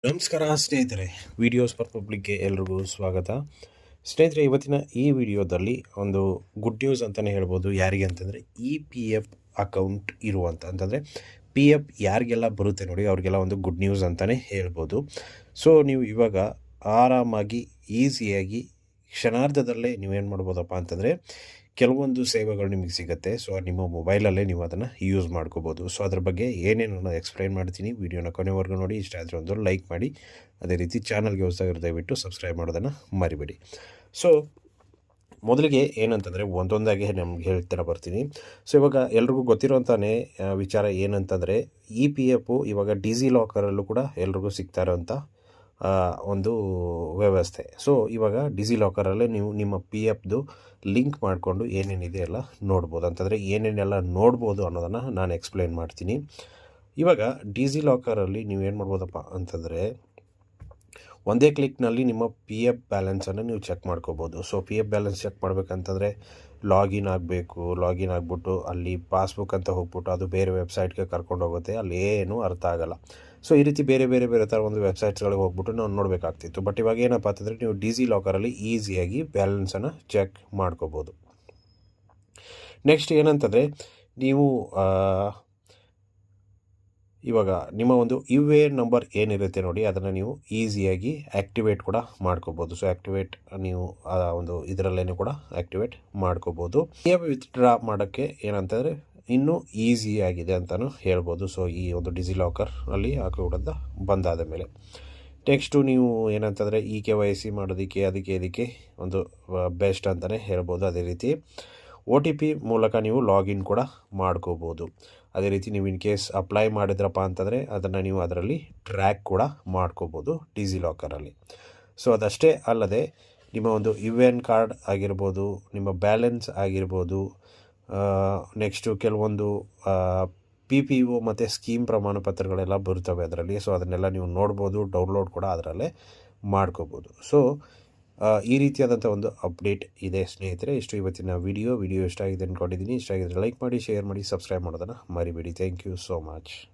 ನಮಸ್ಕಾರ ಸ್ನೇಹಿತರೆ, videos for ಪಬ್ಲಿಕ್ಗೆ ಎಲ್ರಿಗೂ ಸ್ವಾಗತ. ಸ್ನೇಹಿತರೆ, ಇವತ್ತಿನ ಈ ವಿಡಿಯೋದಲ್ಲಿ ಒಂದು ಗುಡ್ ನ್ಯೂಸ್ ಅಂತಲೇ ಹೇಳ್ಬೋದು. ಯಾರಿಗೆ ಅಂತಂದರೆ EPF ಅಕೌಂಟ್ ಇರುವಂಥ ಅಂತಂದರೆ PF ಯಾರಿಗೆಲ್ಲ ಬರುತ್ತೆ ನೋಡಿ, ಅವ್ರಿಗೆಲ್ಲ ಒಂದು ಗುಡ್ ನ್ಯೂಸ್ ಅಂತಲೇ ಹೇಳ್ಬೋದು. ಸೊ ನೀವು ಇವಾಗ ಆರಾಮಾಗಿ ಈಸಿಯಾಗಿ ಕ್ಷಣಾರ್ಧದಲ್ಲೇ ನೀವೇನು ಮಾಡ್ಬೋದಪ್ಪ ಅಂತಂದರೆ ಕೆಲವೊಂದು ಸೇವೆಗಳು ನಿಮಗೆ ಸಿಗುತ್ತೆ. ಸೊ ನಿಮ್ಮ ಮೊಬೈಲಲ್ಲೇ ನೀವು ಅದನ್ನು ಯೂಸ್ ಮಾಡ್ಕೋಬೋದು. ಸೊ ಅದ್ರ ಬಗ್ಗೆ ಏನೇನು ನಾನು ಎಕ್ಸ್ಪ್ಲೈನ್ ಮಾಡ್ತೀನಿ. ವಿಡಿಯೋನ ಕೊನೆವರೆಗೂ ನೋಡಿ. ಇಷ್ಟ ಆದರೆ ಒಂದು ಲೈಕ್ ಮಾಡಿ. ಅದೇ ರೀತಿ ಚಾನಲ್ಗೆ ಹೊಸದಾಗಿರೋ ದಯವಿಟ್ಟು ಸಬ್ಸ್ಕ್ರೈಬ್ ಮಾಡೋದನ್ನು ಮರಿಬೇಡಿ. ಸೊ ಮೊದಲಿಗೆ ಏನಂತಂದರೆ ಒಂದೊಂದಾಗಿ ನಮ್ಗೆ ಹೇಳ್ತಾ ಬರ್ತೀನಿ. ಸೊ ಇವಾಗ ಎಲ್ರಿಗೂ ಗೊತ್ತಿರೋಂಥನೇ ವಿಚಾರ ಏನಂತಂದರೆ EPF ಇವಾಗ ಡಿಜಿಲಾಕರಲ್ಲೂ ಕೂಡ ಎಲ್ರಿಗೂ ಸಿಗ್ತಾ ಇರೋಂಥ ಒಂದು ವ್ಯವಸ್ಥೆ. ಸೊ ಇವಾಗ ಡಿಜಿಲಾಕರಲ್ಲೇ ನೀವು ನಿಮ್ಮ PFದು ಲಿಂಕ್ ಮಾಡಿಕೊಂಡು ಏನೇನಿದೆ ಎಲ್ಲ ನೋಡ್ಬೋದು. ಅಂತಂದರೆ ಏನೇನೆಲ್ಲ ನೋಡ್ಬೋದು ಅನ್ನೋದನ್ನು ನಾನು ಎಕ್ಸ್ಪ್ಲೈನ್ ಮಾಡ್ತೀನಿ. ಇವಾಗ ಡಿಜಿಲಾಕರಲ್ಲಿ ನೀವೇನು ಮಾಡ್ಬೋದಪ್ಪ ಅಂತಂದರೆ ಒಂದೇ ಕ್ಲಿಕ್ನಲ್ಲಿ ನಿಮ್ಮ PF ಬ್ಯಾಲೆನ್ಸನ್ನು ನೀವು ಚೆಕ್ ಮಾಡ್ಕೋಬೋದು. ಸೊ PF ಬ್ಯಾಲೆನ್ಸ್ ಚೆಕ್ ಮಾಡಬೇಕಂತಂದರೆ ಲಾಗಿನ್ ಆಗಬೇಕು. ಲಾಗಿನ್ ಆಗಿಬಿಟ್ಟು ಅಲ್ಲಿ ಪಾಸ್ಬುಕ್ ಅಂತ ಹೋಗ್ಬಿಟ್ಟು ಅದು ಬೇರೆ ವೆಬ್ಸೈಟ್ಗೆ ಕರ್ಕೊಂಡು ಹೋಗುತ್ತೆ. ಅಲ್ಲಿ ಏನೂ ಅರ್ಥ ಆಗೋಲ್ಲ. ಸೊ ಈ ರೀತಿ ಬೇರೆ ಥರ ಒಂದು ವೆಬ್ಸೈಟ್ಸ್ಗಳಿಗೆ ಹೋಗ್ಬಿಟ್ಟು ನಾವು ನೋಡಬೇಕಾಗ್ತಿತ್ತು. ಬಟ್ ಇವಾಗ ಏನಪ್ಪ ಅಂತಂದರೆ ನೀವು ಡಿಜಿಲಾಕರಲ್ಲಿ ಈಸಿಯಾಗಿ ಬ್ಯಾಲೆನ್ಸನ್ನು ಚೆಕ್ ಮಾಡ್ಕೋಬೋದು. ನೆಕ್ಸ್ಟ್ ಏನಂತಂದರೆ ನೀವು ಇವಾಗ ನಿಮ್ಮ ಒಂದು UAN ನಂಬರ್ ಏನಿರುತ್ತೆ ನೋಡಿ, ಅದನ್ನು ನೀವು ಈಸಿಯಾಗಿ ಆ್ಯಕ್ಟಿವೇಟ್ ಕೂಡ ಮಾಡ್ಕೋಬೋದು. ಸೊ ಆ್ಯಕ್ಟಿವೇಟ್ ನೀವು ಒಂದು ಇದರಲ್ಲೇ ಕೂಡ ಆ್ಯಕ್ಟಿವೇಟ್ ಮಾಡ್ಕೋಬೋದು. PF ವಿತ್ಡ್ರಾ ಮಾಡೋಕ್ಕೆ ಏನಂತಂದರೆ ಇನ್ನೂ ಈಸಿಯಾಗಿದೆ ಅಂತಲೂ ಹೇಳ್ಬೋದು. ಸೊ ಈ ಒಂದು ಡಿಜಿಲಾಕರ್ ಅಲ್ಲಿ ಅಕೌಂಟ್ ಬಂದಾದ ಮೇಲೆ ನೆಕ್ಸ್ಟು ನೀವು ಏನಂತಂದರೆ KYC ಮಾಡೋದಕ್ಕೆ ಇದಕ್ಕೆ ಒಂದು ಬೆಸ್ಟ್ ಅಂತಲೇ ಹೇಳ್ಬೋದು. ಅದೇ ರೀತಿ OTP ಮೂಲಕ ನೀವು ಲಾಗಿನ್ ಕೂಡ ಮಾಡ್ಕೋಬೋದು. ಅದೇ ರೀತಿ ನೀವು ಇನ್ ಕೇಸ್ ಅಪ್ಲೈ ಮಾಡಿದ್ರಪ್ಪ ಅಂತಂದರೆ ಅದನ್ನು ನೀವು ಅದರಲ್ಲಿ ಟ್ರ್ಯಾಕ್ ಕೂಡ ಮಾಡ್ಕೋಬೋದು ಡಿಜಿಲಾಕರಲ್ಲಿ. ಸೊ ಅದಷ್ಟೇ ಅಲ್ಲದೆ ನಿಮ್ಮ ಒಂದು UAN ಕಾರ್ಡ್ ಆಗಿರ್ಬೋದು, ನಿಮ್ಮ ಬ್ಯಾಲೆನ್ಸ್ ಆಗಿರ್ಬೋದು, ನೆಕ್ಸ್ಟು ಕೆಲವೊಂದು PPO ಮತ್ತು ಸ್ಕೀಮ್ ಪ್ರಮಾಣ ಪತ್ರಗಳೆಲ್ಲ ಬರ್ತವೆ ಅದರಲ್ಲಿ. ಸೊ ಅದನ್ನೆಲ್ಲ ನೀವು ನೋಡ್ಬೋದು, ಡೌನ್ಲೋಡ್ ಕೂಡ ಅದರಲ್ಲೇ ಮಾಡ್ಕೋಬೋದು. ಸೊ ಈ ರೀತಿಯಾದಂಥ ಒಂದು ಅಪ್ಡೇಟ್ ಇದೆ ಸ್ನೇಹಿತರೆ. ಇಷ್ಟು ಇವತ್ತಿನ ವಿಡಿಯೋ ಇಷ್ಟ ಆಗಿದೆ ಅಂದ್ಕೊಂಡಿದ್ದೀನಿ. ಇಷ್ಟ ಆಗಿದ್ರೆ ಲೈಕ್ ಮಾಡಿ, ಶೇರ್ ಮಾಡಿ, ಸಬ್ಸ್ಕ್ರೈಬ್ ಮಾಡೋದನ್ನು ಮರಿಬೇಡಿ. Thank you so much.